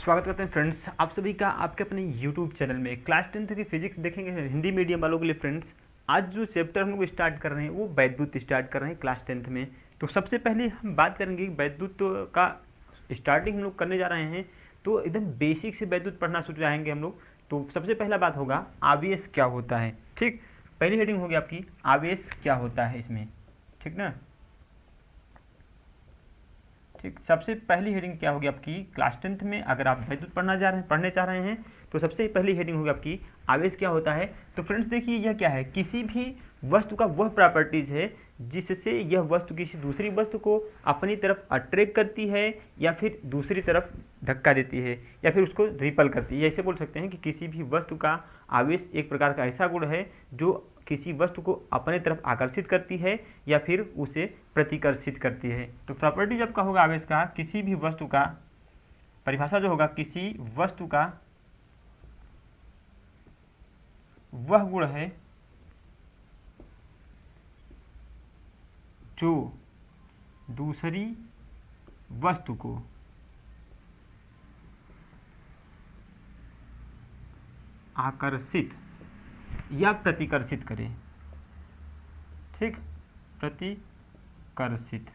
स्वागत करते हैं फ्रेंड्स आप सभी का आपके अपने YouTube चैनल में। क्लास 10th की फिजिक्स देखेंगे हिंदी मीडियम वालों के लिए। फ्रेंड्स आज जो चैप्टर हम लोग स्टार्ट कर रहे हैं वो वैद्युत स्टार्ट कर रहे हैं क्लास 10th में। तो सबसे पहले हम बात करेंगे वैद्युत का स्टार्टिंग हम लोग करने जा रहे हैं। तो एकदम बेसिक से वैद्युत पढ़ना शुरू जाएंगे हम लोग। तो सबसे पहला बात होगा आवेश क्या होता है। ठीक, पहली हेडिंग होगी आपकी आवेश क्या होता है इसमें। ठीक ना, ठीक, सबसे पहली हेडिंग क्या होगी आपकी क्लास 10th में। अगर आप वैद्युत पढ़ने चाह रहे हैं तो सबसे पहली हेडिंग होगी आपकी आवेश क्या होता है। तो फ्रेंड्स देखिए यह क्या है, किसी भी वस्तु का वह प्रॉपर्टीज है जिससे यह वस्तु किसी दूसरी वस्तु को अपनी तरफ अट्रैक्ट करती है या फिर दूसरी तरफ धक्का देती है या फिर उसको रिपल करती है। ऐसे बोल सकते हैं कि किसी भी वस्तु का आवेश एक प्रकार का ऐसा गुण है जो किसी वस्तु को अपने तरफ आकर्षित करती है या फिर उसे प्रतिकर्षित करती है। तो प्रॉपर्टी जब का होगा आवेश का, किसी भी वस्तु का परिभाषा जो होगा, किसी वस्तु का वह गुण है जो दूसरी वस्तु को आकर्षित या प्रतिकर्षित करे। ठीक, प्रतिकर्षित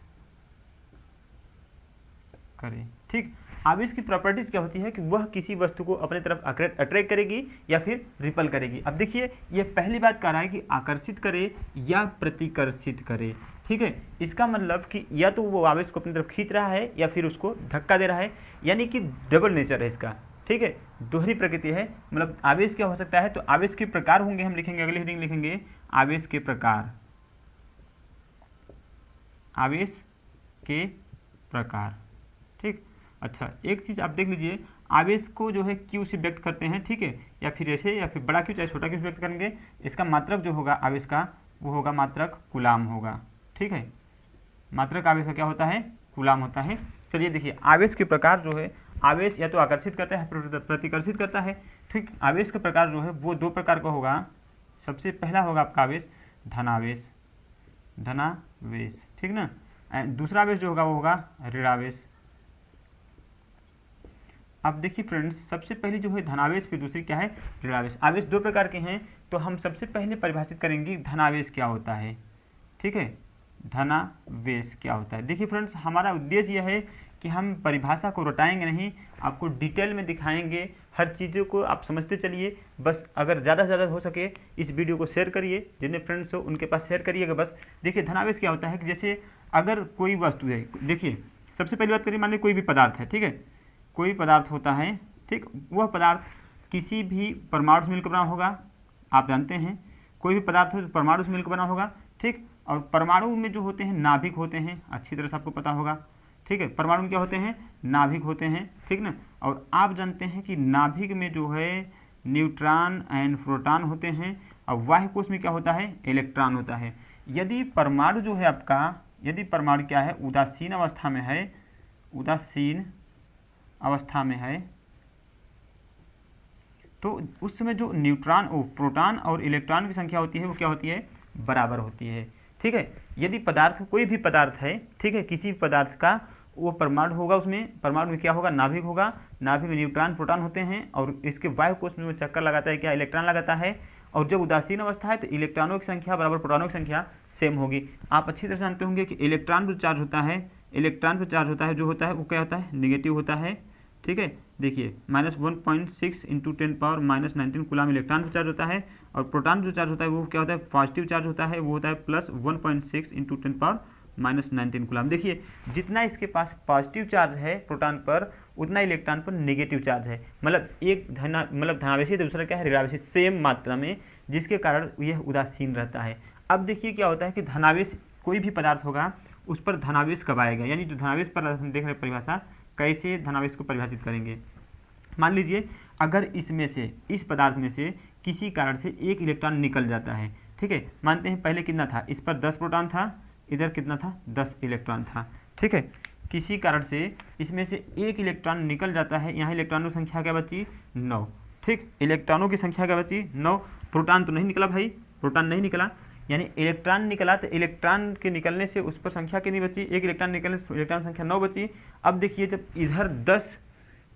करे। ठीक, आवेश की प्रॉपर्टीज क्या होती है कि वह किसी वस्तु को अपने तरफ अट्रैक्ट करेगी या फिर रिपल करेगी। अब देखिए ये पहली बात कह रहा है कि आकर्षित करे या प्रतिकर्षित करे। ठीक है, इसका मतलब कि या तो वो आवेश को अपनी तरफ खींच रहा है या फिर उसको धक्का दे रहा है, यानी कि डबल नेचर है इसका। ठीक है, दोहरी प्रकृति है। मतलब आवेश क्या हो सकता है, तो आवेश के प्रकार होंगे, हम लिखेंगे अगली हेडिंग लिखेंगे आवेश के प्रकार। आवेश के प्रकार। ठीक, अच्छा एक चीज आप देख लीजिए, आवेश को जो है क्यू से व्यक्त करते हैं। ठीक है, या फिर ऐसे या फिर बड़ा क्यू चाहे छोटा क्यू से व्यक्त करेंगे। इसका मात्रक जो होगा आवेश का वो होगा मात्रक कूलाम होगा। ठीक है, मात्रक आवेश का क्या होता है, कूलाम होता है। चलिए देखिए आवेश के प्रकार जो है, आवेश या तो आकर्षित करता है प्रतिकर्षित करता है। ठीक, आवेश का प्रकार जो है वो दो प्रकार का होगा। सबसे पहला होगा आपका आवेश धनावेश, धनावेश। ठीक ना, दूसरा आवेश जो होगा वो होगा ऋणावेश। अब देखिए फ्रेंड्स सबसे पहले जो है धनावेश, फिर दूसरी क्या है ऋणावेश। आवेश दो प्रकार के हैं, तो हम सबसे पहले परिभाषित करेंगे धनावेश क्या होता है। ठीक है, धनावेश क्या होता है। देखिए फ्रेंड्स हमारा उद्देश्य यह है कि हम परिभाषा को रटाएंगे नहीं, आपको डिटेल में दिखाएंगे। हर चीज़ों को आप समझते चलिए। बस अगर ज़्यादा से ज़्यादा हो सके इस वीडियो को शेयर करिए, जितने फ्रेंड्स हो उनके पास शेयर करिएगा बस। देखिए धनावेश क्या होता है कि जैसे अगर कोई वस्तु है, देखिए सबसे पहली बात करिए, मान लीजिए कोई भी पदार्थ है। ठीक है, कोई पदार्थ होता है। ठीक, वह पदार्थ किसी भी परमाणु से मिलकर बना होगा। आप जानते हैं कोई भी पदार्थ हो तो परमाणु से मिलकर बना होगा। ठीक, और परमाणु में जो होते हैं नाभिक होते हैं, अच्छी तरह से आपको पता होगा। ठीक है, परमाणु में क्या होते हैं, नाभिक होते हैं। ठीक ना, और आप जानते हैं कि नाभिक में जो है न्यूट्रॉन एंड प्रोटॉन होते हैं और बाह्य कोश में क्या होता है, इलेक्ट्रॉन होता है। यदि परमाणु जो है आपका, यदि परमाणु क्या है उदासीन अवस्था में है, उदासीन अवस्था में है, तो उस समय जो न्यूट्रॉन प्रोटॉन और इलेक्ट्रॉन की संख्या होती है वो क्या होती है, बराबर होती है। ठीक है, यदि पदार्थ कोई भी पदार्थ है, ठीक है, किसी पदार्थ का वो परमाणु होगा, उसमें परमाणु में क्या होगा, नाभिक होगा। नाभिक में न्यूट्रॉन प्रोटॉन होते हैं और इसके बाह्य कोश में वो चक्कर लगाता है, क्या इलेक्ट्रॉन लगाता है। और जब उदासीन अवस्था है तो इलेक्ट्रॉनों की संख्या बराबर प्रोटॉनों की संख्या सेम होगी। आप अच्छी तरह जानते होंगे कि इलेक्ट्रॉन जो चार्ज होता है, इलेक्ट्रॉन पर चार्ज होता है जो होता है वो क्या होता है, निगेटिव होता है। ठीक है, देखिए -1.6 इंटू 10⁻−19 कूलाम इलेक्ट्रॉन पर चार्ज होता है और प्रोटॉन जो चार्ज होता है वो क्या होता है, पॉजिटिव चार्ज होता है, वो होता है +1.6 इंटू 10⁻−19 कूलाम। देखिए जितना इसके पास पॉजिटिव चार्ज है प्रोटॉन पर उतना इलेक्ट्रॉन पर नेगेटिव चार्ज है। मतलब एक धनावेशी दूसरा क्या है ऋणावेशी, सेम मात्रा में, जिसके कारण यह उदासीन रहता है। अब देखिए क्या होता है कि धनावेश कोई भी पदार्थ होगा उस पर धनावेश कब आएगा, यानी जो धनावेश पर हम देख रहे हैं परिभाषा, कैसे धनावेश को परिभाषित करेंगे। मान लीजिए अगर इसमें से, इस पदार्थ में से किसी कारण से एक इलेक्ट्रॉन निकल जाता है। ठीक है, मानते हैं पहले कितना था, इस पर 10 प्रोटॉन था, इधर कितना था, 10 इलेक्ट्रॉन था। ठीक है, किसी कारण से इसमें से एक इलेक्ट्रॉन निकल जाता है, यहाँ इलेक्ट्रॉनों की संख्या क्या बची, 9। ठीक, इलेक्ट्रॉनों की संख्या क्या बची, 9। प्रोटॉन तो नहीं निकला भाई, प्रोटॉन नहीं निकला, यानी इलेक्ट्रॉन निकला तो इलेक्ट्रॉन के निकलने से उस पर संख्या कितनी बची, एक इलेक्ट्रॉन निकलने से इलेक्ट्रॉन संख्या 9 बची। अब देखिए जब इधर 10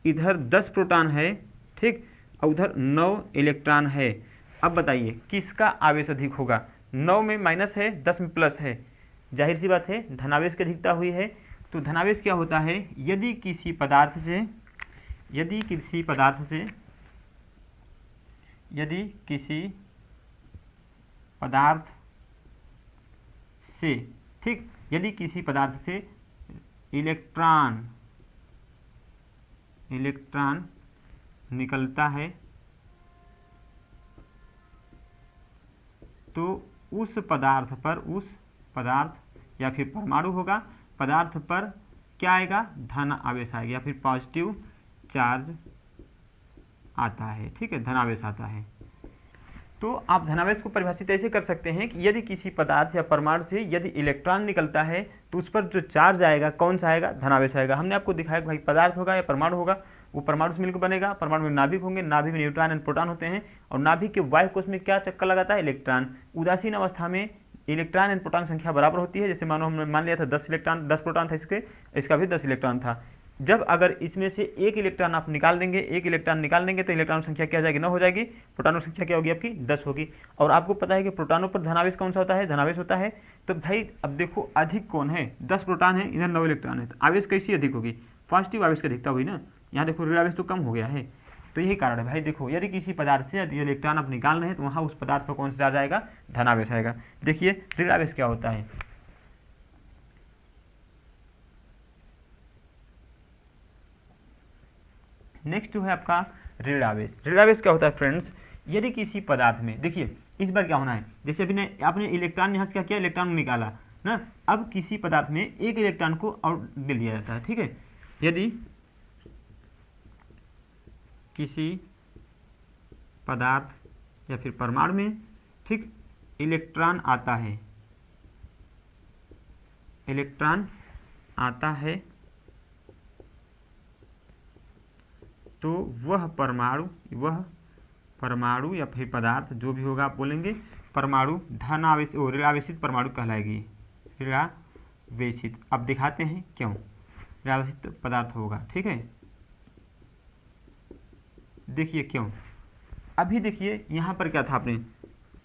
इधर 10 प्रोटॉन है, ठीक, और उधर 9 इलेक्ट्रॉन है। अब बताइए किसका आवेश अधिक होगा? 9 में माइनस है, 10 में प्लस है, जाहिर सी बात है धनावेश की अधिकता हुई है। तो धनावेश क्या होता है? यदि किसी पदार्थ से ठीक, यदि किसी पदार्थ से इलेक्ट्रॉन निकलता है तो उस पदार्थ या फिर परमाणु होगा, पदार्थ पर क्या आएगा? धन आवेश आएगा या फिर पॉजिटिव चार्ज आता है, ठीक है, धनावेश आता है। तो आप धनावेश को परिभाषित ऐसे कर सकते हैं कि यदि किसी पदार्थ या परमाणु से यदि इलेक्ट्रॉन निकलता है तो उस पर जो चार्ज आएगा कौन सा आएगा? धनावेश आएगा। हमने आपको दिखाया कि भाई पदार्थ होगा या परमाणु होगा, वो परमाणु से मिलकर बनेगा, परमाणु में नाभिक होंगे, नाभिक में न्यूट्रॉन एंड प्रोटॉन होते हैं, और नाभिक के बाह्य कोश में क्या चक्कर लगाता है? इलेक्ट्रॉन। उदासीन अवस्था में इलेक्ट्रॉन एंड प्रोटॉन संख्या बराबर होती है। जैसे मानो हमने मान लिया था 10 प्रोटॉन था इसका भी 10 इलेक्ट्रॉन था। जब अगर इसमें से एक इलेक्ट्रॉन आप निकाल देंगे तो इलेक्ट्रॉन संख्या क्या हो जाएगी? 9 हो जाएगी। प्रोटॉनों संख्या क्या होगी आपकी? 10 होगी। और आपको पता है कि प्रोटॉनों पर धनावेश कौन सा होता है? धनावेश होता है। तो भाई अब देखो अधिक कौन है? 10 प्रोटॉन है, इधर 9 इलेक्ट्रॉन है, तो आवेश कैसी अधिक होगी? पॉजिटिव आवेश की अधिकता हुई ना। यहाँ देखो ऋण आवेश तो कम हो गया है। तो यही कारण है भाई। देखो यदि किसी पदार्थ से यदि इलेक्ट्रॉन आप निकाल रहे हैं तो वहाँ उस पदार्थ पर कौन सा चार्ज आएगा? धनावेश आएगा। देखिए ऋण आवेश क्या होता है? नेक्स्ट जो है आपका ऋण आवेश। ऋण आवेश क्या होता है फ्रेंड्स? यदि किसी पदार्थ में, देखिए इस बार क्या होना है, जैसे अभी आपने इलेक्ट्रॉन यहाँ से क्या किया? इलेक्ट्रॉन निकाला ना। अब किसी पदार्थ में एक इलेक्ट्रॉन को और दे दिया जाता है, ठीक है। यदि किसी पदार्थ या फिर परमाणु में, ठीक, इलेक्ट्रॉन आता है तो वह परमाणु या फिर पदार्थ जो भी होगा आप बोलेंगे परमाणु ऋणावेशित परमाणु कहलाएगी। ऋणावेशित। अब दिखाते हैं क्यों ऋणावेशित पदार्थ होगा, ठीक है। देखिए क्यों। अभी देखिए यहाँ पर क्या था आपने?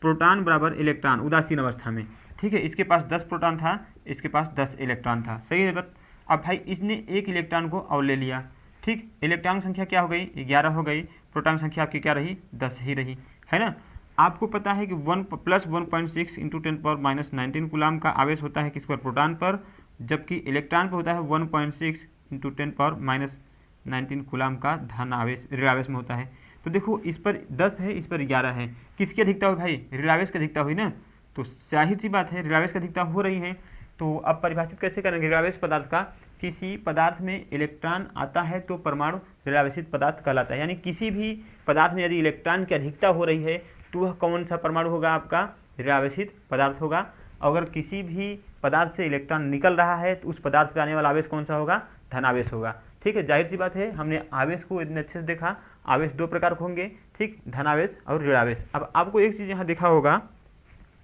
प्रोटॉन बराबर इलेक्ट्रॉन उदासीन अवस्था में, ठीक है। इसके पास 10 प्रोटॉन था, इसके पास 10 इलेक्ट्रॉन था, सही है बात। अब भाई इसने एक इलेक्ट्रॉन को और ले लिया, ठीक। इलेक्ट्रॉन संख्या क्या हो गई? 11 हो गई। प्रोटॉन संख्या आपकी क्या रही? 10 ही रही, है ना। आपको पता है कि 1 + 1.6 × 10⁻⁻19 कूलाम का आवेश होता है किस पर? प्रोटॉन पर, जबकि इलेक्ट्रॉन पर होता है 1.6 × 10⁻⁻19 कूलाम का धन आवेश ऋण आवेश में होता है। तो देखो इस पर 10 है, इस पर 11 है, किसकी अधिकता हुई भाई? ऋण आवेश की अधिकता हुई ना। तो जाहिर सी बात है ऋण आवेश की अधिकता हो रही है। तो अब परिभाषित कैसे करेंगे ऋण आवेश पदार्थ का? किसी पदार्थ में इलेक्ट्रॉन आता है तो परमाणु ऋणावेशित पदार्थ कहलाता है। यानी किसी भी पदार्थ में यदि इलेक्ट्रॉन की अधिकता हो रही है तो वह कौन सा परमाणु होगा? आपका ऋणावेशित पदार्थ होगा। अगर किसी भी पदार्थ से इलेक्ट्रॉन निकल रहा है तो उस पदार्थ पर आने वाला आवेश कौन सा होगा? धनावेश होगा, ठीक है। जाहिर सी बात है हमने आवेश को इतने अच्छे से देखा। आवेश 2 प्रकार के होंगे, ठीक, धनावेश और ऋणावेश। अब आपको एक चीज़ यहाँ देखा होगा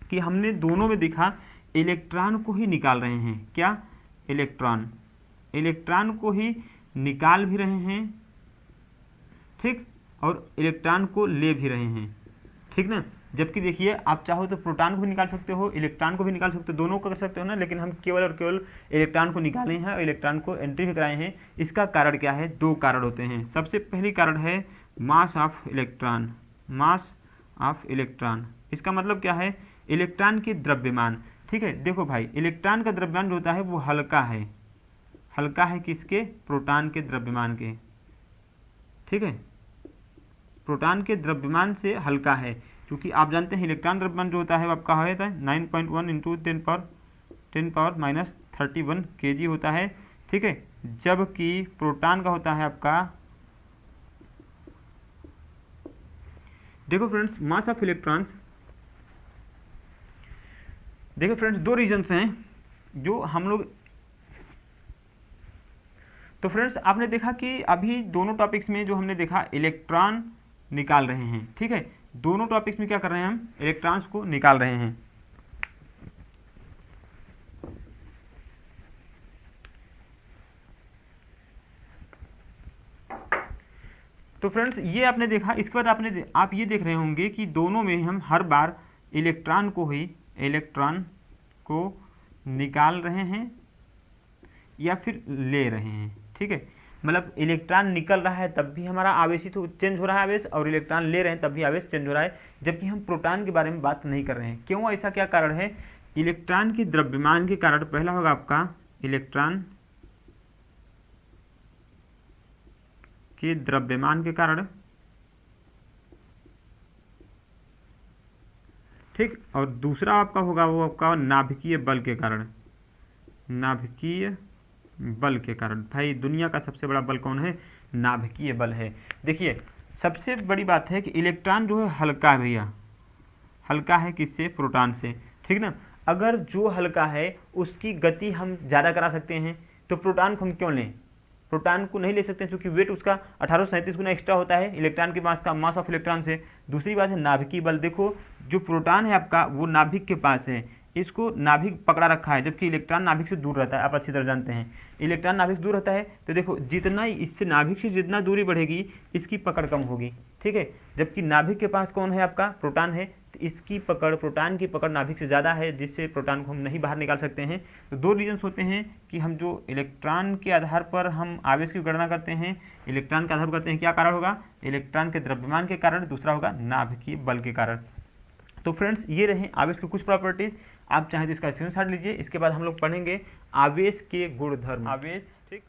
कि हमने दोनों में देखा इलेक्ट्रॉन को ही निकाल रहे हैं। क्या? इलेक्ट्रॉन को ही निकाल भी रहे हैं, ठीक, और इलेक्ट्रॉन को ले भी रहे हैं, ठीक ना। जबकि देखिए आप चाहो तो प्रोटॉन को भी निकाल सकते हो, इलेक्ट्रॉन को भी निकाल सकते हो, दोनों को कर सकते हो ना। लेकिन हम केवल और केवल इलेक्ट्रॉन को निकाले हैं और इलेक्ट्रॉन को एंट्री भी कराए हैं। इसका कारण क्या है? 2 कारण होते हैं। सबसे पहली कारण है मास ऑफ इलेक्ट्रॉन। इसका मतलब क्या है? इलेक्ट्रॉन की द्रव्यमान, ठीक है। देखो भाई इलेक्ट्रॉन का द्रव्यमान जो होता है वो हल्का है किसके? प्रोटॉन के द्रव्यमान के, ठीक है। प्रोटॉन के द्रव्यमान से हल्का है, क्योंकि आप जानते हैं इलेक्ट्रॉन द्रव्यमान जो होता है वो आपका होता है 9.1 × 10⁻31 kg होता है, ठीक है। जबकि प्रोटॉन का होता है आपका, देखो फ्रेंड्स मास ऑफ इलेक्ट्रॉन्स, देखो फ्रेंड्स 2 रीजन्स हैं जो हम लोग, तो फ्रेंड्स आपने देखा कि अभी दोनों टॉपिक्स में जो हमने देखा इलेक्ट्रॉन निकाल रहे हैं, ठीक है। दोनों टॉपिक्स में क्या कर रहे हैं? हम इलेक्ट्रॉन्स को निकाल रहे हैं। तो फ्रेंड्स ये आपने देखा। इसके बाद आप ये देख रहे होंगे कि दोनों में हम हर बार इलेक्ट्रॉन को निकाल रहे हैं या फिर ले रहे हैं। ठीक है, मतलब इलेक्ट्रॉन निकल रहा है तब भी हमारा आवेश ही तो चेंज हो रहा है आवेश, और इलेक्ट्रॉन ले रहे हैं तब भी आवेश चेंज हो रहा है, जबकि हम प्रोटॉन के बारे में बात नहीं कर रहे हैं। क्यों, ऐसा क्या कारण है? इलेक्ट्रॉन के द्रव्यमान के कारण, पहला होगा आपका इलेक्ट्रॉन के द्रव्यमान के कारण, ठीक, और दूसरा आपका होगा वो आपका नाभिकीय बल के कारण। नाभिकीय बल के कारण, भाई दुनिया का सबसे बड़ा बल कौन है? नाभिकीय बल है। देखिए सबसे बड़ी बात है कि इलेक्ट्रॉन जो है हल्का है भैया, हल्का है किससे? प्रोटॉन से, ठीक ना। अगर जो हल्का है उसकी गति हम ज़्यादा करा सकते हैं, तो प्रोटॉन को हम क्यों लें? प्रोटॉन को नहीं ले सकते क्योंकि वेट उसका 1837 गुना एक्स्ट्रा होता है इलेक्ट्रॉन के मास का, मास ऑफ इलेक्ट्रॉन से। दूसरी बात है नाभिकीय बल। देखो जो प्रोटॉन है आपका वो नाभिक के पास है, इसको नाभिक पकड़ा रखा है, जबकि इलेक्ट्रॉन नाभिक से दूर रहता है। आप अच्छी तरह जानते हैं इलेक्ट्रॉन नाभिक से दूर रहता है, तो देखो जितना इससे नाभिक से जितना दूरी बढ़ेगी इसकी पकड़ कम होगी, ठीक है। जबकि नाभिक के पास कौन है? आपका प्रोटॉन है, तो इसकी पकड़, प्रोटॉन की पकड़ नाभिक से ज़्यादा है, जिससे प्रोटॉन को हम नहीं बाहर निकाल सकते हैं। तो दो रीजन्स होते हैं कि हम जो इलेक्ट्रॉन के आधार पर हम आवेश की गणना करते हैं, इलेक्ट्रॉन के आधार पर करते हैं। क्या कारण होगा? इलेक्ट्रॉन के द्रव्यमान के कारण, दूसरा होगा नाभिकीय बल के कारण। तो फ्रेंड्स ये रहे आवेश की कुछ प्रॉपर्टीज। आप चाहें तो इसका स्क्रीनशॉट लीजिए। इसके बाद हम लोग पढ़ेंगे आवेश के गुणधर्म, आवेश ठीक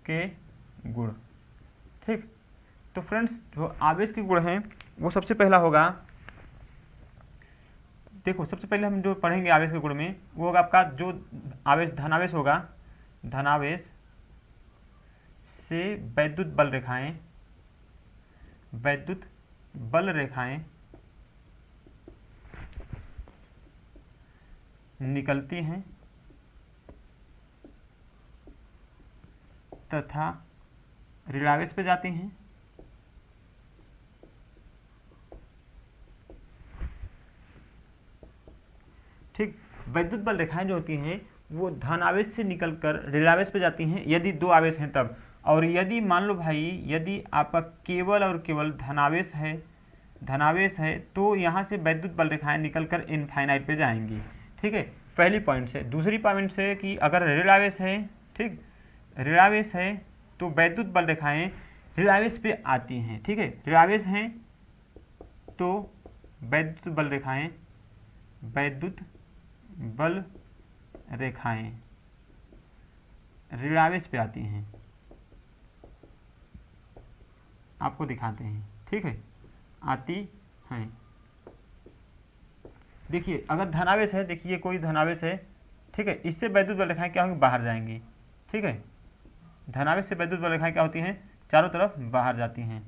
के गुण, ठीक। तो फ्रेंड्स जो आवेश के गुण हैं वो सबसे पहला होगा, देखो सबसे पहले हम जो पढ़ेंगे आवेश के गुण में वो होगा आपका जो आवेश धनावेश होगा, धनावेश से वैद्युत बल रेखाएं, वैद्युत बल रेखाएं निकलती हैं तथा ऋणावेश पे जाती हैं, ठीक। वैद्युत बल रेखाएं जो होती हैं वो धनावेश से निकलकर ऋणावेश पे जाती हैं यदि दो आवेश हैं तब, और यदि मान लो भाई यदि आपका केवल और केवल धनावेश है तो यहाँ से वैद्युत बल रेखाएं निकलकर इनफाइनाइट पे जाएंगी, ठीक है। पहली पॉइंट से। दूसरी पॉइंट से कि अगर ऋणावेश है, ठीक, ऋणावेश है तो वैद्युत बल रेखाएं ऋणावेश पे आती हैं, ठीक है। ऋणावेश हैं तो वैद्युत बल रेखाएं, वैद्युत बल रेखाएं ऋणावेश पे आती हैं। आपको दिखाते हैं, ठीक है, आती हैं। देखिए अगर धनावेश है, देखिए कोई धनावेश है, ठीक है, इससे वैद्युत बल रेखाएं क्या होंगी? बाहर जाएंगी, ठीक है। धनावेश से वैद्युत बल रेखाएं क्या होती हैं? चारों तरफ बाहर जाती हैं,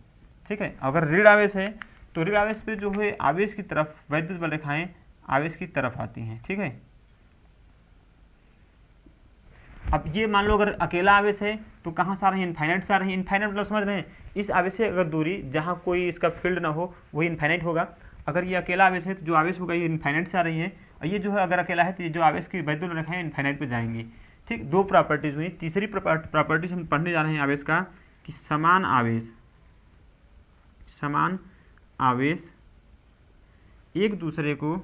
ठीक है। अगर ऋण आवेश है तो ऋण आवेश पे जो है आवेश की तरफ वैद्युत बल रेखाएं आवेश की तरफ आती हैं, ठीक है। अब ये मान लो अगर अकेला आवेश है तो कहाँ से आ रही है? इनफाइनाइट से आ रही है। इनफाइनाइट मतलब समझ रहे हैं, इस आवेश से अगर दूरी जहाँ कोई इसका फील्ड ना हो वही इनफाइनाइट होगा। अगर ये अकेला आवेश है तो जो आवेश होगा ये इनफाइनाइट से आ रही है, और ये जो है अगर अकेला है तो ये जो आवेश की वैद्युत रेखाएं इनफाइनाइट पे जाएंगी, ठीक। दो प्रॉपर्टीज हुई। तीसरी प्रॉपर्टीज हम पढ़ने जा रहे हैं आवेश का कि समान आवेश एक दूसरे को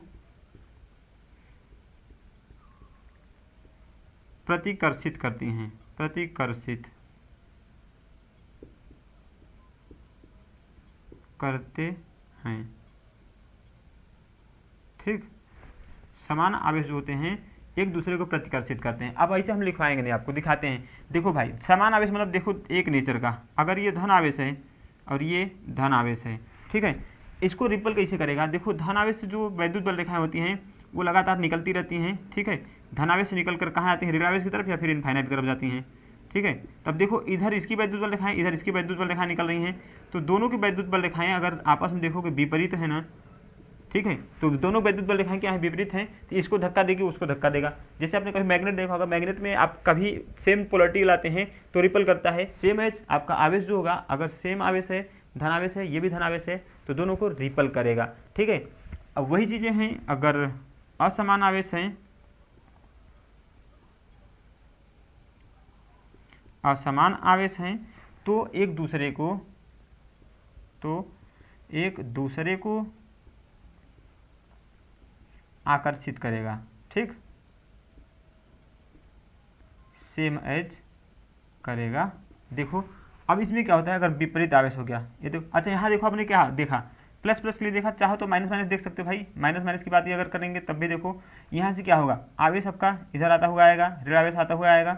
प्रतिकर्षित करती हैं, प्रतिकर्षित करते हैं, ठीक। समान आवेश जो होते हैं एक दूसरे को प्रतिकर्षित करते हैं। अब ऐसे हम लिखवाएंगे नहीं, आपको दिखाते हैं। देखो भाई समान आवेश मतलब देखो एक नेचर का, अगर ये धन आवेश है और ये धन आवेश है, ठीक है, इसको रिपल कैसे करेगा? देखो धन आवेश से जो वैद्युत बल रेखाएं होती हैं वो लगातार निकलती रहती हैं, ठीक है। धनावेश से निकलकर कहाँ आती हैं? ऋणावेश की तरफ या फिर इनफाइनाइट की तरफ जाती हैं, ठीक है। तब देखो इधर इसकी वैद्युत बल रेखाएं, इधर इसकी वैद्युत बल रेखाएं निकल रही हैं, तो दोनों की वैद्युत बल रेखाएं अगर आपस में देखो कि विपरीत है ना, ठीक है, तो दोनों वैद्युत बल रेखाएं क्या है? विपरीत हैं, तो इसको धक्का देगी उसको धक्का देगा। जैसे आपने कभी मैग्नेट देखा होगा, मैग्नेट में आप कभी सेम पोलरिटी लाते हैं तो रिपल करता है। सेम एज आपका आवेश जो होगा, अगर सेम आवेश है, धनावेश है, ये भी धनावेश है, तो दोनों को रिपल करेगा, ठीक है। अब वही चीजें हैं अगर असमान आवेश हैं, असमान आवेश हैं तो एक दूसरे को तो एक दूसरे को आकर्षित करेगा, ठीक, सेम एज करेगा। देखो अब इसमें क्या होता है, अगर विपरीत आवेश हो गया, ये तो अच्छा यहाँ देखो आपने क्या देखा, प्लस प्लस के लिए देखा, चाहो तो माइनस माइनस देख सकते हो भाई, माइनस माइनस की बात ही अगर करेंगे तब भी देखो यहाँ से क्या होगा, आवेश आपका इधर आता हुआ आएगा, ऋण आवेश आता हुआ आएगा,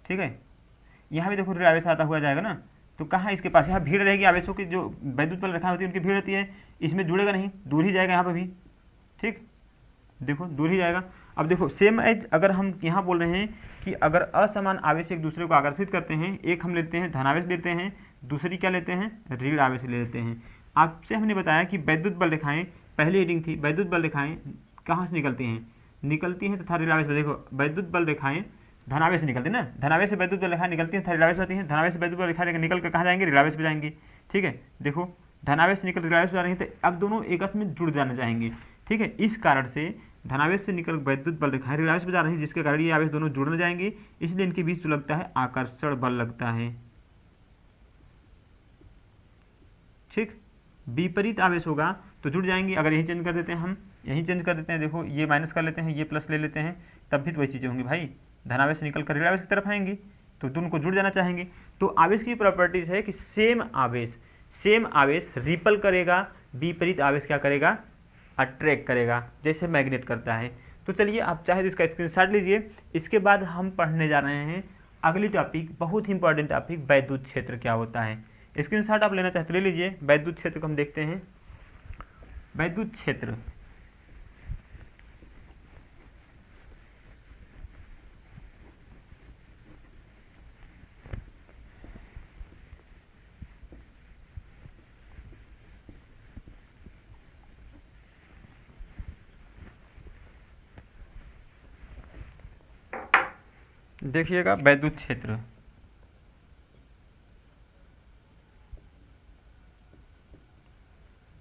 ठीक है, यहाँ भी देखो ऋण आवेश आता हुआ जाएगा ना, तो कहाँ इसके पास यहाँ भीड़ रहेगी, आवेशों की जो वैद्युत बल रेखा होती है उनकी भीड़ रहती है, इसमें जुड़ेगा नहीं, दूर ही जाएगा यहाँ पर भी, ठीक, देखो दूर ही जाएगा। अब देखो सेम एज अगर हम यहाँ बोल रहे हैं कि अगर असमान आवेश एक दूसरे को आकर्षित करते हैं, एक हम लेते हैं धनावेश लेते हैं, दूसरी क्या लेते हैं, ऋण आवेश ले लेते हैं। आपसे हमने बताया कि वैद्युत बल रेखाएं, पहली रीडिंग थी, वैद्युत बल रेखाएं कहाँ से निकलती हैं तथा ऋण आवेश, देखो वैद्युत बल रेखाएं धनावेश से निकलती है ना, धनावेश से वैद्युत बल रेखाएं निकलती हैं तथा ऋण आवेश आती हैं, धनावेश से वैद्युत बल रेखाएं निकल कर कहाँ जाएंगे, ऋण आवेश पे जाएंगे, ठीक है, देखो धनावेश से निकल ऋण आवेश जा रही है, तो अब दोनों आपस में जुड़ जाना चाहेंगे, ठीक है, इस कारण से धनावेश से निकल वैद्युत बल रेखाएं ऋण आवेश पे जा रही है, जिसके कारण ये आवेश दोनों जुड़ने जाएंगे, इसलिए इनके बीच जो लगता है आकर्षण बल लगता है, ठीक। विपरीत आवेश होगा तो जुड़ जाएंगे, अगर यही चेंज कर देते हैं, हम यही चेंज कर देते हैं, देखो ये माइनस कर लेते हैं, ये प्लस ले लेते हैं, तब भी तो वही चीज़ें होंगी भाई, धनावेश निकल कर ऋण आवेश की तरफ आएंगी, तो दोनों को जुड़ जाना चाहेंगे। तो आवेश की प्रॉपर्टीज है कि सेम आवेश रिपल करेगा, विपरीत आवेश क्या करेगा, अट्रैक्ट करेगा, जैसे मैग्नेट करता है। तो चलिए आप चाहे तो इसका स्क्रीनशॉट लीजिए। इसके बाद हम पढ़ने जा रहे हैं अगली टॉपिक, बहुत ही इंपॉर्टेंट टॉपिक, वैद्युत क्षेत्र क्या होता है। स्क्रीनशॉट आप लेना चाहते ले लीजिए। वैद्युत क्षेत्र को हम देखते हैं। वैद्युत क्षेत्र देखिएगा, वैद्युत क्षेत्र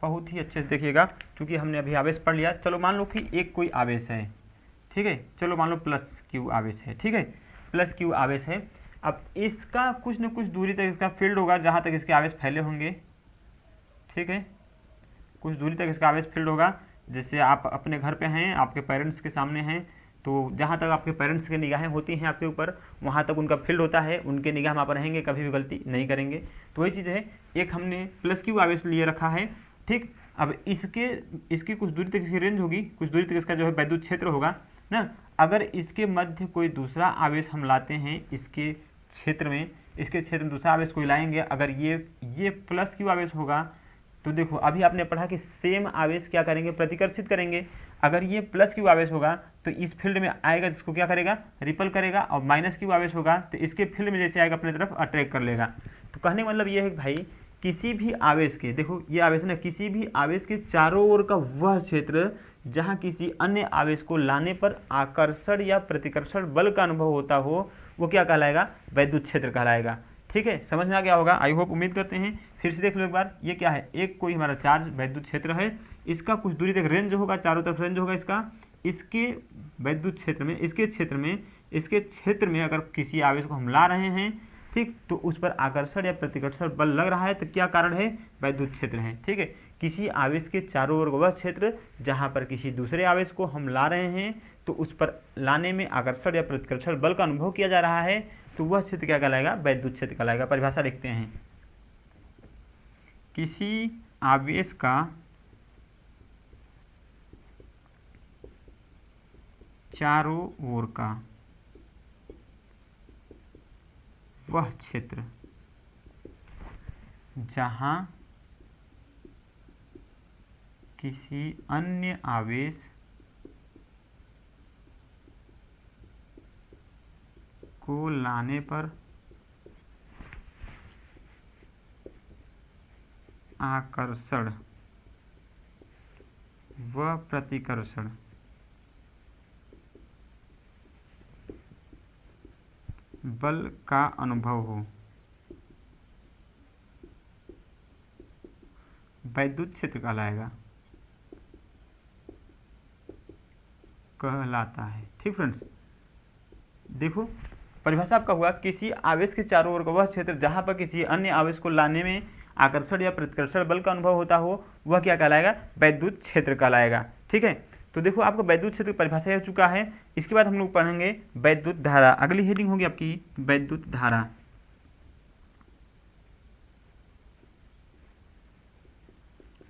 बहुत ही अच्छे से देखिएगा, क्योंकि हमने अभी आवेश पढ़ लिया। चलो मान लो कि एक कोई आवेश है, ठीक है, चलो मान लो प्लस क्यू आवेश है, ठीक है, प्लस क्यू आवेश है। अब इसका कुछ न कुछ दूरी तक इसका फील्ड होगा, जहाँ तक इसके आवेश फैले होंगे, ठीक है, कुछ दूरी तक इसका आवेश फील्ड होगा। जैसे आप अपने घर पे हैं, आपके पेरेंट्स के सामने हैं, तो जहाँ तक आपके पेरेंट्स की निगाहें होती हैं आपके ऊपर, वहाँ तक उनका फील्ड होता है, उनके निगाह वहाँ पर रहेंगे, कभी भी गलती नहीं करेंगे। तो वही चीज़ है, एक हमने प्लस क्यू आवेश लिए रखा है, ठीक। अब इसकी कुछ दूरी तक इसकी रेंज होगी, कुछ दूरी तक इसका जो है वैद्युत क्षेत्र होगा ना। अगर इसके मध्य कोई दूसरा आवेश हम लाते हैं, इसके क्षेत्र में दूसरा आवेश कोई लाएंगे, अगर ये प्लस क्यू आवेश होगा, तो देखो अभी आपने पढ़ा कि सेम आवेश क्या करेंगे, प्रतिकर्षित करेंगे। अगर ये प्लस क्यू आवेश होगा तो इस फील्ड में आएगा, जिसको क्या करेगा, रिपल करेगा, और माइनस क्यू आवेश होगा तो इसके फील्ड में जैसे आएगा अपने तरफ अट्रैक्ट कर लेगा। तो कहने का मतलब ये है कि भाई किसी भी आवेश के, देखो ये आवेश ना, किसी भी आवेश के चारों ओर का वह क्षेत्र जहाँ किसी अन्य आवेश को लाने पर आकर्षण या प्रतिकर्षण बल का अनुभव होता हो, वो क्या कहलाएगा, वैद्युत क्षेत्र कहलाएगा। ठीक है, समझ में आ गया होगा, आई होप, उम्मीद करते हैं। फिर से देख लो एक बार, ये क्या है, एक कोई हमारा चार्ज वैद्युत क्षेत्र है, इसका कुछ दूरी तक रेंज होगा, चारों तरफ रेंज होगा इसका, इसके वैद्युत क्षेत्र में, इसके क्षेत्र में अगर किसी आवेश को हम ला रहे हैं, ठीक, तो उस पर आकर्षण या प्रतिकर्षण बल लग रहा है, तो क्या कारण है, वैद्युत क्षेत्र है। ठीक है, किसी आवेश के चारों ओर वह क्षेत्र जहां पर किसी दूसरे आवेश को हम ला रहे हैं, तो उस पर लाने में आकर्षण या प्रतिकर्षण बल का अनुभव किया जा रहा है, तो वह क्षेत्र क्या कहलाएगा, वैद्युत क्षेत्र कहलाएगा। परिभाषा लिखते हैं, किसी आवेश का चारों ओर का वह क्षेत्र जहां किसी अन्य आवेश को लाने पर आकर्षण व प्रतिकर्षण बल का अनुभव हो, वैद्युत क्षेत्र कहलाता है। ठीक फ्रेंड्स, देखो परिभाषा आपका हुआ, किसी आवेश के चारों ओर का वह क्षेत्र जहां पर किसी अन्य आवेश को लाने में आकर्षण या प्रतिकर्षण बल का अनुभव होता हो वह क्या कहलाएगा, वैद्युत क्षेत्र कहलाएगा। ठीक है, तो देखो आपको वैद्युत क्षेत्र की परिभाषा हो चुका है। इसके बाद हम लोग पढ़ेंगे वैद्युत धारा। अगली हेडिंग होगी आपकी वैद्युत धारा।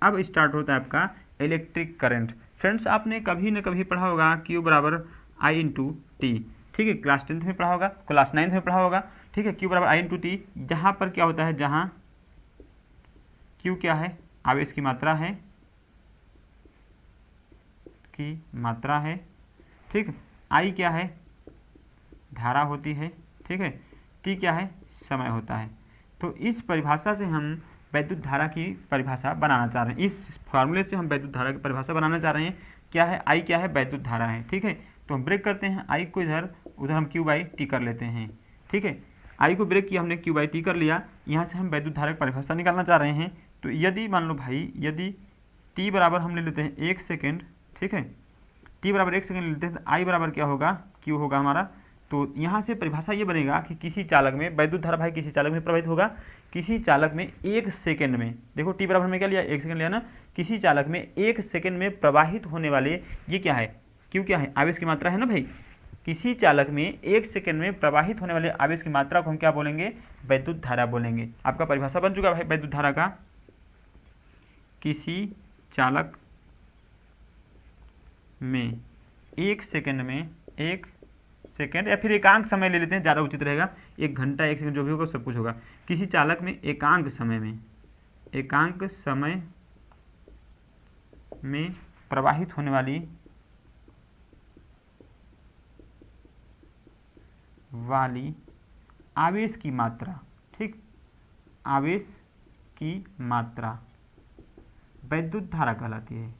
अब स्टार्ट होता है आपका इलेक्ट्रिक करंट। फ्रेंड्स आपने कभी न कभी पढ़ा होगा Q बराबर I इंटू टी। ठीक है, क्लास 10th में पढ़ा होगा, क्लास 9th में पढ़ा होगा। ठीक है, Q बराबर I इंटू टी। जहाँ पर क्या होता है, जहाँ Q क्या है, आवेश की मात्रा है, ठीक, I क्या है, धारा होती है, ठीक है, T क्या है, समय होता है। तो इस परिभाषा से हम वैद्युत धारा की परिभाषा बनाना चाह रहे हैं। इस फॉर्मूले से हम वैद्युत धारा की परिभाषा बनाना चाह रहे हैं। क्या है, I क्या है, वैद्युत धारा है। ठीक है, तो हम ब्रेक करते हैं I को, इधर उधर हम Q बाई टी कर लेते हैं। ठीक है, I को ब्रेक किया हमने, Q बाई टी कर लिया। यहाँ से हम वैद्युत धारा की परिभाषा निकालना चाह रहे हैं। तो यदि मान लो भाई, यदि T बराबर हम ले लेते हैं 1 सेकेंड, ठीक है, T बराबर 1 सेकेंड लेते हैं, तो I बराबर क्या होगा, Q होगा हमारा। तो यहाँ से परिभाषा ये बनेगा कि किसी चालक में वैद्युत धारा भाई किसी चालक में प्रवाहित होगा, किसी चालक में 1 सेकेंड में, देखो T बराबर में क्या लिया, 1 सेकेंड लिया ना, किसी चालक में 1 सेकेंड में प्रवाहित होने वाले, ये क्या है, Q क्या है, आवेश की मात्रा है ना भाई। किसी चालक में 1 सेकेंड में प्रवाहित होने वाले आवेश की मात्रा को हम क्या बोलेंगे, वैद्युत धारा बोलेंगे। आपका परिभाषा बन चुका है भाई वैद्युत धारा का, किसी चालक में 1 सेकेंड में, 1 सेकेंड या फिर एकांक समय ले लेते हैं, ज़्यादा उचित रहेगा, 1 घंटा 1 सेकेंड जो भी होगा सब कुछ होगा। किसी चालक में एकांक समय में प्रवाहित होने वाली आवेश की मात्रा, ठीक, आवेश की मात्रा वैद्युत धारा कहलाती है।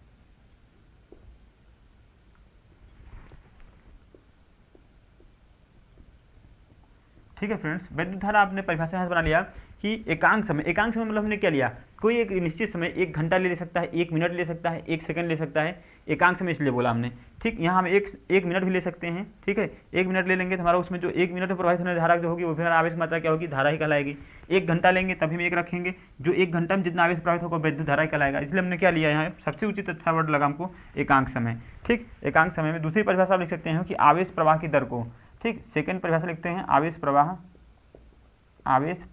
ठीक है फ्रेंड्स, वैद्युत धारा आपने परिभाषा यहाँ बना लिया कि एकांक समय मतलब हमने क्या लिया, कोई एक निश्चित समय 1 घंटा ले सकता है, 1 मिनट ले सकता है, 1 सेकंड ले सकता है, एकांक समय इसलिए बोला हमने। ठीक, यहाँ हम एक मिनट भी ले सकते हैं। ठीक है, 1 मिनट ले लेंगे तो हमारा उसमें जो 1 मिनट में प्रवाहित होने धारा जो होगी वो फिर आवेश मात्रा क्या होगी, धारा ही कहलाएगी। 1 घंटा लेंगे तभी हम 1 रखेंगे, जो 1 घंटा में जितना आवेश प्रवाहित होगा वैद्युत धारा ही कहलाएगा। इसलिए हमने क्या लिया, यहाँ सबसे उचित अच्छा वर्ड लगा हमको एकांक समय। ठीक, एकांक समय में दूसरी परिभाषा आप लिख सकते हैं कि आवेश प्रवाह की दर को, ठीक, सेकेंड परिभाषा लिखते हैं आवेश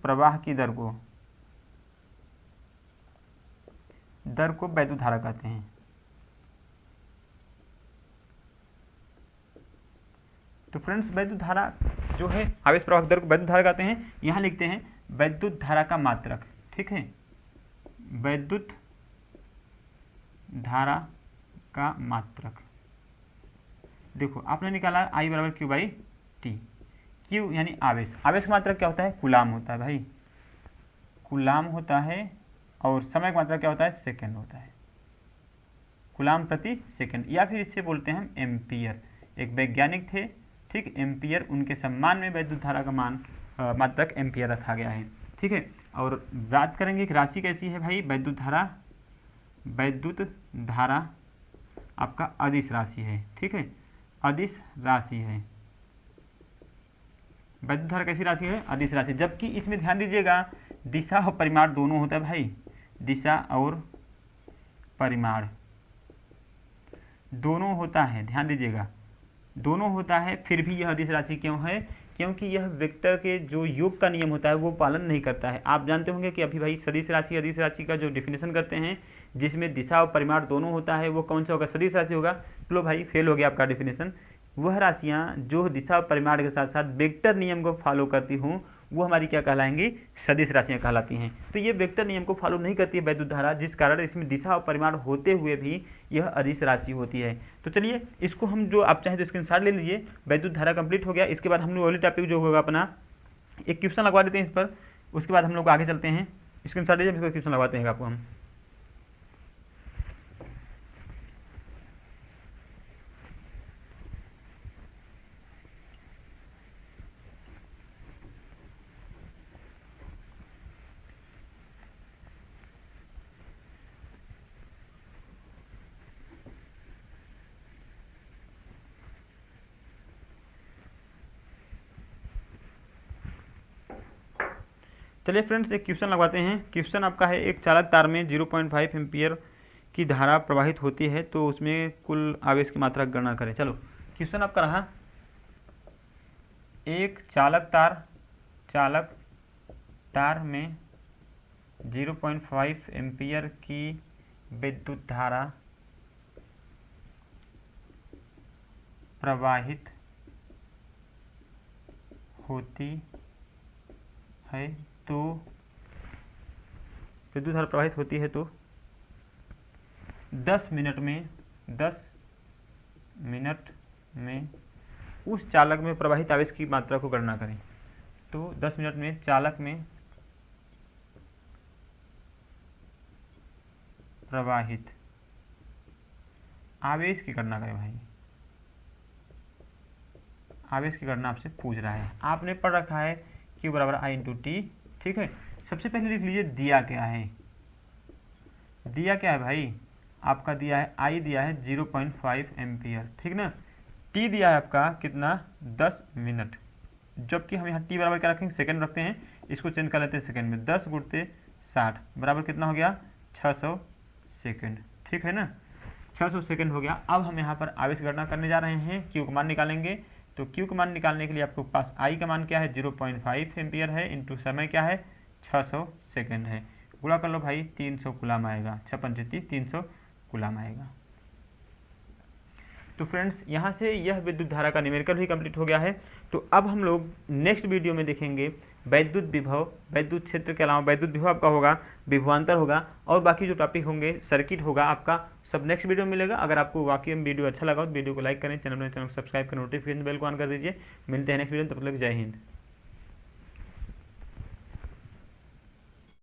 प्रवाह की दर को वैद्युत धारा कहते हैं। तो फ्रेंड्स वैद्युत धारा जो है, आवेश प्रवाह की दर को वैद्युत धारा कहते हैं। यहां लिखते हैं वैद्युत धारा का मात्रक। ठीक है, वैद्युत धारा का मात्रक, देखो आपने निकाला I बराबर Q बाई टी। Q यानी आवेश का मात्रक क्या होता है, कूलाम होता है भाई, कूलाम होता है। और समय का मात्रक क्या होता है, सेकंड होता है, कूलाम प्रति सेकंड, या फिर इससे बोलते हैं हम एम्पियर। एक वैज्ञानिक थे, ठीक, एम्पियर, उनके सम्मान में वैद्युत धारा का मात्रक एम्पियर रखा गया है। ठीक है, और बात करेंगे कि राशि कैसी है भाई, वैद्युत धारा आपका अदिश राशि है। ठीक है, अदिश राशि है। वैद्युत धारा कैसी राशि है, अदिश राशि। जबकि इसमें ध्यान दीजिएगा दिशा और परिमाण दोनों होता है भाई, दिशा और परिमाण दोनों होता है, ध्यान दीजिएगा दोनों होता है। फिर भी यह अदिश राशि क्यों है, क्योंकि यह वेक्टर के जो योग का नियम होता है वो पालन नहीं करता है। आप जानते होंगे कि अभी भाई सदिश राशि अदिश राशि का जो डिफिनेशन करते हैं, जिसमें दिशा और परिमाण दोनों होता है, वो कौन सा होगा, सदिश राशि होगा। लो भाई फेल हो गया आपका डिफिनेशन। वह राशियां जो दिशा और परिमाण के साथ साथ वेक्टर नियम को फॉलो करती हूँ वो हमारी क्या कहलाएंगी, सदिश राशियां कहलाती हैं। तो ये वेक्टर नियम को फॉलो नहीं करती है वैद्युत धारा, जिस कारण इसमें दिशा और परिमाण होते हुए भी यह अदिश राशि होती है। तो चलिए इसको हम, जो आप चाहें तो स्क्रीनशॉट ले लीजिए। वैद्युत धारा कंप्लीट हो गया। इसके बाद हम लोग अगले टॉपिक जो होगा अपना, एक क्वेश्चन लगवा देते हैं इस पर, उसके बाद हम लोग आगे चलते हैं। स्क्रीनशॉट लीजिए, इसको क्वेश्चन लगवाते हैं आपको हम। चलिए फ्रेंड्स एक क्वेश्चन लगवाते हैं। क्वेश्चन आपका है, एक चालक तार में 0.5 एम्पियर की धारा प्रवाहित होती है तो उसमें कुल आवेश की मात्रा की गणना करें। चलो क्वेश्चन आपका रहा, एक चालक तार में 0.5 एम्पियर की विद्युत धारा प्रवाहित होती है तो विद्युत धारा प्रवाहित होती है तो 10 मिनट में उस चालक में प्रवाहित आवेश की मात्रा को गणना करें। तो 10 मिनट में चालक में प्रवाहित आवेश की गणना करें भाई। आवेश की गणना आपसे पूछ रहा है, आपने पढ़ रखा है Q बराबर I इंटू टी। ठीक है, सबसे पहले लिख लीजिए दिया क्या है। दिया क्या है भाई, आपका दिया है I दिया है 0.5 एम्पियर, ठीक ना। T दिया है आपका कितना, 10 मिनट, जबकि हम यहाँ T बराबर क्या रखेंगे, सेकंड रखते हैं, इसको चेंज कर लेते हैं सेकंड में। 10 गुणते 60 बराबर कितना हो गया, 600 सेकंड। ठीक है ना, 600 सेकंड हो गया। अब हम यहाँ पर आवेश गणना करने जा रहे हैं, Q का मान निकालेंगे। तो Q का मान निकालने के लिए आपके पास I का मान क्या है, 0.5 एम्पियर है, इंटू समय क्या है, 600 सेकंड है। गुणा कर लो भाई, 300 कूलाम आएगा, 6 पंचे 30, 300 कूलाम आएगा। तो फ्रेंड्स यहाँ से यह विद्युत धारा का न्यूमेरिकल भी कंप्लीट हो गया है। तो अब हम लोग नेक्स्ट वीडियो में देखेंगे वैद्युत विभव, वैद्युत क्षेत्र के अलावा वैद्युत विभव आपका होगा, विभवांतर होगा, और बाकी जो टॉपिक होंगे सर्किट होगा आपका, सब नेक्स्ट वीडियो में मिलेगा। अगर आपको वाकई में वीडियो अच्छा लगा तो वीडियो को लाइक करें, चैनल को सब्सक्राइब करें, नोटिफिकेशन बेल को ऑन कर दीजिए। मिलते हैं नेक्स्ट वीडियो में, तब तक जय हिंद।